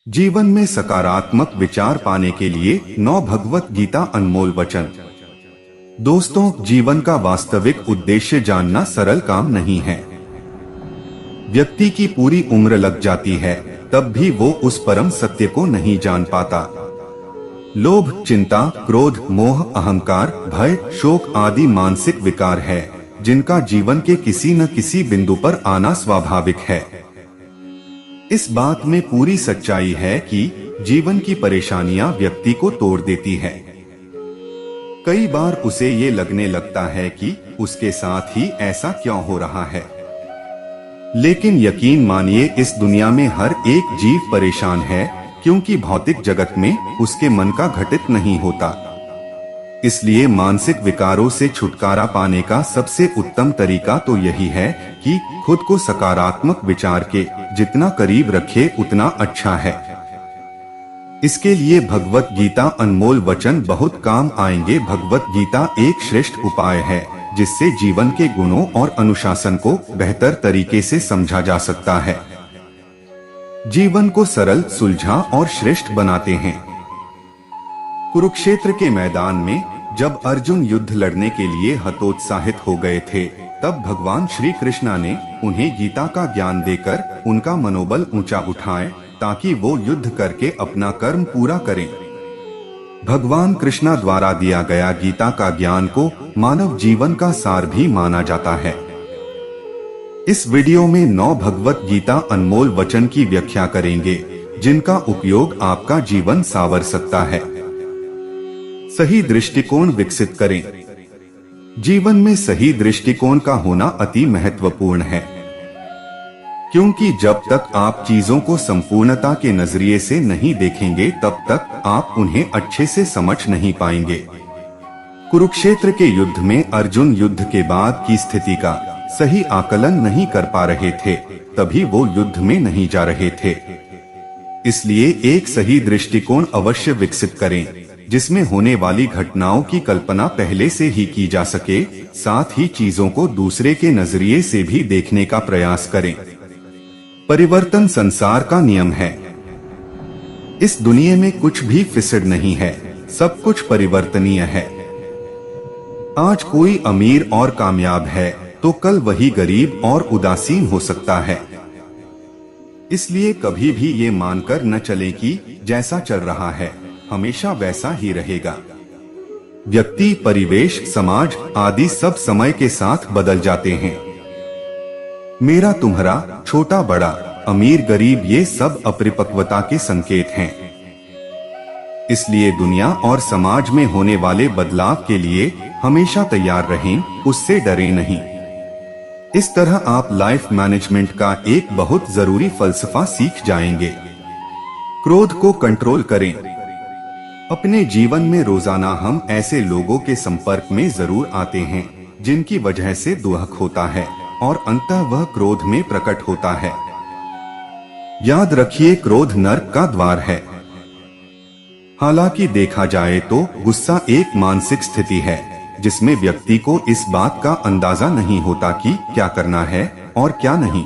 जीवन में सकारात्मक विचार पाने के लिए 9 भगवत गीता अनमोल वचन। दोस्तों, जीवन का वास्तविक उद्देश्य जानना सरल काम नहीं है। व्यक्ति की पूरी उम्र लग जाती है, तब भी वो उस परम सत्य को नहीं जान पाता। लोभ, चिंता, क्रोध, मोह, अहंकार, भय, शोक आदि मानसिक विकार है, जिनका जीवन के किसी न किसी बिंदु पर आना स्वाभाविक है। इस बात में पूरी सच्चाई है कि जीवन की परेशानियां व्यक्ति को तोड़ देती है। कई बार उसे ये लगने लगता है कि उसके साथ ही ऐसा क्यों हो रहा है। लेकिन यकीन मानिए, इस दुनिया में हर एक जीव परेशान है, क्योंकि भौतिक जगत में उसके मन का घटित नहीं होता। इसलिए मानसिक विकारों से छुटकारा पाने का सबसे उत्तम तरीका तो यही है कि खुद को सकारात्मक विचार के जितना करीब रखे उतना अच्छा है। इसके लिए भगवत गीता अनमोल वचन बहुत काम आएंगे। भगवत गीता एक श्रेष्ठ उपाय है, जिससे जीवन के गुणों और अनुशासन को बेहतर तरीके से समझा जा सकता है। जीवन को सरल, सुलझा और श्रेष्ठ बनाते हैं। कुरुक्षेत्र के मैदान में जब अर्जुन युद्ध लड़ने के लिए हतोत्साहित हो गए थे, तब भगवान श्री कृष्णा ने उन्हें गीता का ज्ञान देकर उनका मनोबल ऊंचा उठाए, ताकि वो युद्ध करके अपना कर्म पूरा करें। भगवान कृष्णा द्वारा दिया गया गीता का ज्ञान को मानव जीवन का सार भी माना जाता है। इस वीडियो में 9 भगवत गीता अनमोल वचन की व्याख्या करेंगे, जिनका उपयोग आपका जीवन संवार सकता है। सही दृष्टिकोण विकसित करें। जीवन में सही दृष्टिकोण का होना अति महत्वपूर्ण है, क्योंकि जब तक आप चीजों को संपूर्णता के नजरिए से नहीं देखेंगे, तब तक आप उन्हें अच्छे से समझ नहीं पाएंगे। कुरुक्षेत्र के युद्ध में अर्जुन युद्ध के बाद की स्थिति का सही आकलन नहीं कर पा रहे थे, तभी वो युद्ध में नहीं जा रहे थे। इसलिए एक सही दृष्टिकोण अवश्य विकसित करें, जिसमें होने वाली घटनाओं की कल्पना पहले से ही की जा सके, साथ ही चीजों को दूसरे के नजरिए से भी देखने का प्रयास करें। परिवर्तन संसार का नियम है। इस दुनिया में कुछ भी फिक्स्ड नहीं है, सब कुछ परिवर्तनीय है। आज कोई अमीर और कामयाब है, तो कल वही गरीब और उदासीन हो सकता है। इसलिए कभी भी ये मानकर न चलें कि जैसा चल रहा है हमेशा वैसा ही रहेगा। व्यक्ति, परिवेश, समाज आदि सब समय के साथ बदल जाते हैं। मेरा, तुम्हारा, छोटा बड़ा, अमीर गरीब, ये सब अपरिपक्वता के संकेत हैं। इसलिए दुनिया और समाज में होने वाले बदलाव के लिए हमेशा तैयार रहें, उससे डरें नहीं। इस तरह आप लाइफ मैनेजमेंट का एक बहुत जरूरी फलसफा सीख जाएंगे। क्रोध को कंट्रोल करें। अपने जीवन में रोजाना हम ऐसे लोगों के संपर्क में जरूर आते हैं, जिनकी वजह से दुख होता है और अंततः वह क्रोध में प्रकट होता है। याद रखिए, क्रोध नरक का द्वार है। हालांकि देखा जाए तो गुस्सा एक मानसिक स्थिति है, जिसमें व्यक्ति को इस बात का अंदाजा नहीं होता कि क्या करना है और क्या नहीं।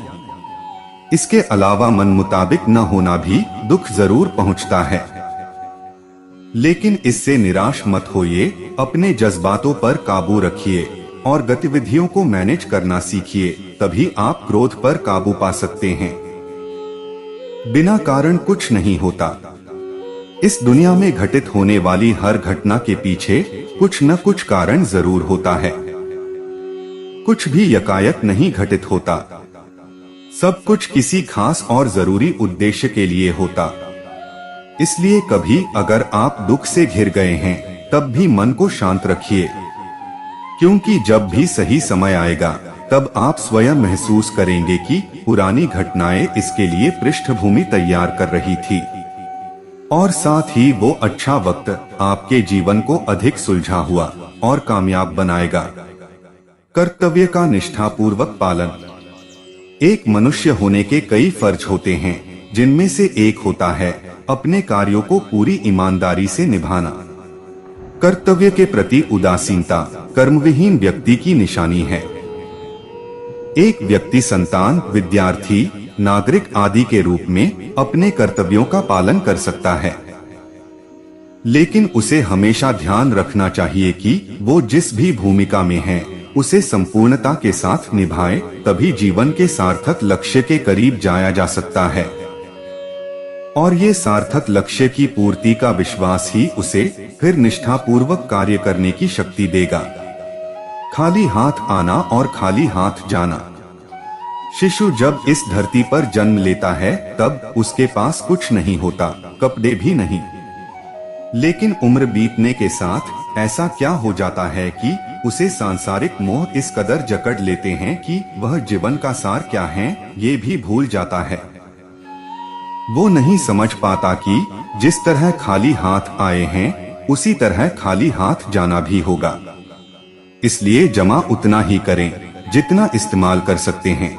इसके अलावा मन मुताबिक न होना भी दुख जरूर पहुंचता है। लेकिन इससे निराश मत होइए, अपने जज्बातों पर काबू रखिए और गतिविधियों को मैनेज करना सीखिए, तभी आप क्रोध पर काबू पा सकते हैं। बिना कारण कुछ नहीं होता। इस दुनिया में घटित होने वाली हर घटना के पीछे कुछ न कुछ कारण जरूर होता है। कुछ भी यकायक नहीं घटित होता। सब कुछ किसी खास और जरूरी उद्देश्य के लिए होता। इसलिए कभी अगर आप दुख से घिर गए हैं, तब भी मन को शांत रखिए, क्योंकि जब भी सही समय आएगा, तब आप स्वयं महसूस करेंगे कि पुरानी घटनाएं इसके लिए पृष्ठभूमि तैयार कर रही थी, और साथ ही वो अच्छा वक्त आपके जीवन को अधिक सुलझा हुआ और कामयाब बनाएगा। कर्तव्य का निष्ठापूर्वक पालन। एक मनुष्य होने के कई फर्ज होते हैं, जिनमें से एक होता है अपने कार्यों को पूरी ईमानदारी से निभाना। कर्तव्य के प्रति उदासीनता कर्मविहीन व्यक्ति की निशानी है। एक व्यक्ति संतान, विद्यार्थी नागरिक आदि के रूप में अपने कर्तव्यों का पालन कर सकता है। लेकिन उसे हमेशा ध्यान रखना चाहिए कि वो जिस भी भूमिका में है उसे संपूर्णता के साथ निभाए, तभी जीवन के सार्थक लक्ष्य के करीब जाया जा सकता है। और ये सार्थक लक्ष्य की पूर्ति का विश्वास ही उसे फिर निष्ठापूर्वक कार्य करने की शक्ति देगा। खाली हाथ आना और खाली हाथ जाना। शिशु जब इस धरती पर जन्म लेता है तब उसके पास कुछ नहीं होता, कपड़े भी नहीं। लेकिन उम्र बीतने के साथ ऐसा क्या हो जाता है कि उसे सांसारिक मोह इस कदर जकड़ लेते हैं कि वह जीवन का सार क्या है ये भी भूल जाता है। वो नहीं समझ पाता कि जिस तरह खाली हाथ आए हैं उसी तरह खाली हाथ जाना भी होगा। इसलिए जमा उतना ही करें जितना इस्तेमाल कर सकते हैं।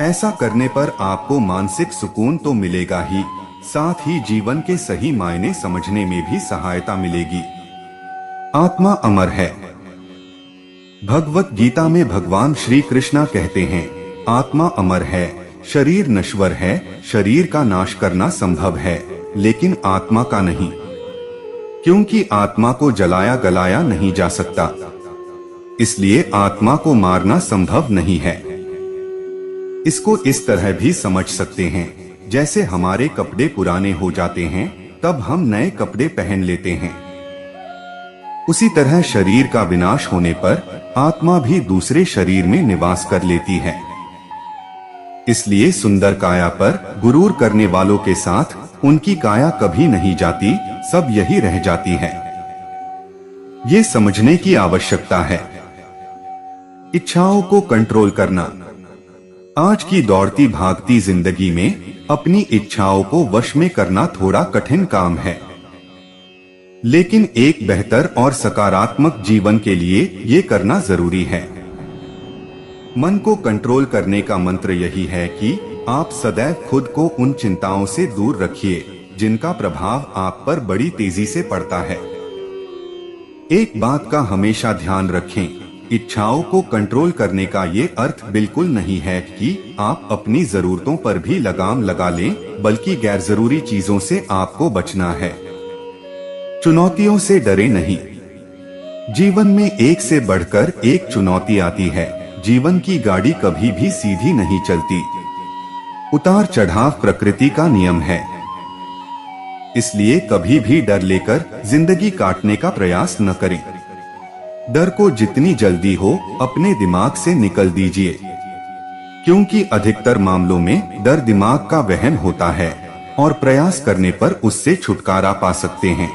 ऐसा करने पर आपको मानसिक सुकून तो मिलेगा ही, साथ ही जीवन के सही मायने समझने में भी सहायता मिलेगी। आत्मा अमर है। भगवत गीता में भगवान श्री कृष्ण कहते हैं, आत्मा अमर है, शरीर नश्वर है, शरीर का नाश करना संभव है लेकिन आत्मा का नहीं, क्योंकि आत्मा को जलाया गलाया नहीं जा सकता, इसलिए आत्मा को मारना संभव नहीं है। इसको इस तरह भी समझ सकते हैं, जैसे हमारे कपड़े पुराने हो जाते हैं तब हम नए कपड़े पहन लेते हैं, उसी तरह शरीर का विनाश होने पर आत्मा भी दूसरे शरीर में निवास कर लेती है। इसलिए सुंदर काया पर गुरूर करने वालों के साथ उनकी काया कभी नहीं जाती, सब यही रह जाती है। ये समझने की आवश्यकता है। इच्छाओं को कंट्रोल करना। आज की दौड़ती भागती जिंदगी में अपनी इच्छाओं को वश में करना थोड़ा कठिन काम है, लेकिन एक बेहतर और सकारात्मक जीवन के लिए ये करना जरूरी है। मन को कंट्रोल करने का मंत्र यही है कि आप सदैव खुद को उन चिंताओं से दूर रखिए जिनका प्रभाव आप पर बड़ी तेजी से पड़ता है। एक बात का हमेशा ध्यान रखें, इच्छाओं को कंट्रोल करने का ये अर्थ बिल्कुल नहीं है कि आप अपनी जरूरतों पर भी लगाम लगा लें, बल्कि गैर जरूरी चीजों से आपको बचना है। चुनौतियों से डरे नहीं। जीवन में एक से बढ़कर एक चुनौती आती है। जीवन की गाड़ी कभी भी सीधी नहीं चलती, उतार चढ़ाव प्रकृति का नियम है। इसलिए कभी भी डर लेकर जिंदगी काटने का प्रयास न करें। डर को जितनी जल्दी हो अपने दिमाग से निकल दीजिए, क्योंकि अधिकतर मामलों में डर दिमाग का वहम होता है और प्रयास करने पर उससे छुटकारा पा सकते हैं।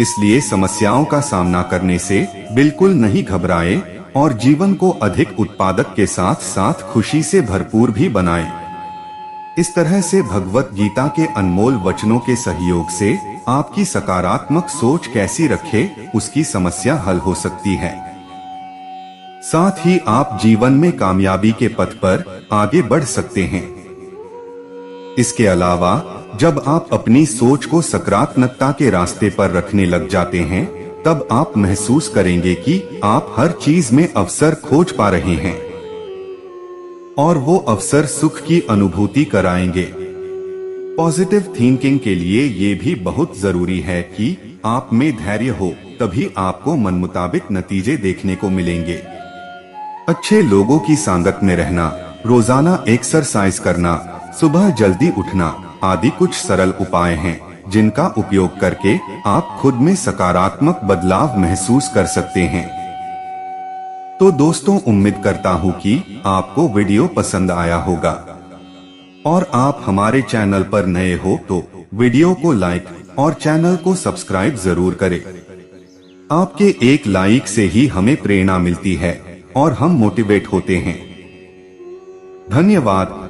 इसलिए समस्याओं का सामना करने से बिल्कुल नहीं घबराएं और जीवन को अधिक उत्पादक के साथ साथ खुशी से भरपूर भी बनाएं। इस तरह से भगवत गीता के अनमोल वचनों के सहयोग से आपकी सकारात्मक सोच कैसी रखे उसकी समस्या हल हो सकती है। साथ ही आप जीवन में कामयाबी के पथ पर आगे बढ़ सकते हैं। इसके अलावा जब आप अपनी सोच को सकारात्मकता के रास्ते पर रखने लग जाते हैं तब आप महसूस करेंगे कि आप हर चीज में अवसर खोज पा रहे हैं और वो अवसर सुख की अनुभूति कराएंगे। पॉजिटिव थिंकिंग के लिए ये भी बहुत जरूरी है कि आप में धैर्य हो, तभी आपको मन मुताबिक नतीजे देखने को मिलेंगे। अच्छे लोगों की संगत में रहना, रोजाना एक्सरसाइज करना, सुबह जल्दी उठना आदि कुछ सरल उपाय हैं जिनका उपयोग करके आप खुद में सकारात्मक बदलाव महसूस कर सकते हैं। तो दोस्तों, उम्मीद करता हूँ कि आपको वीडियो पसंद आया होगा और आप हमारे चैनल पर नए हो तो वीडियो को लाइक और चैनल को सब्सक्राइब जरूर करें। आपके एक लाइक से ही हमें प्रेरणा मिलती है और हम मोटिवेट होते हैं। धन्यवाद।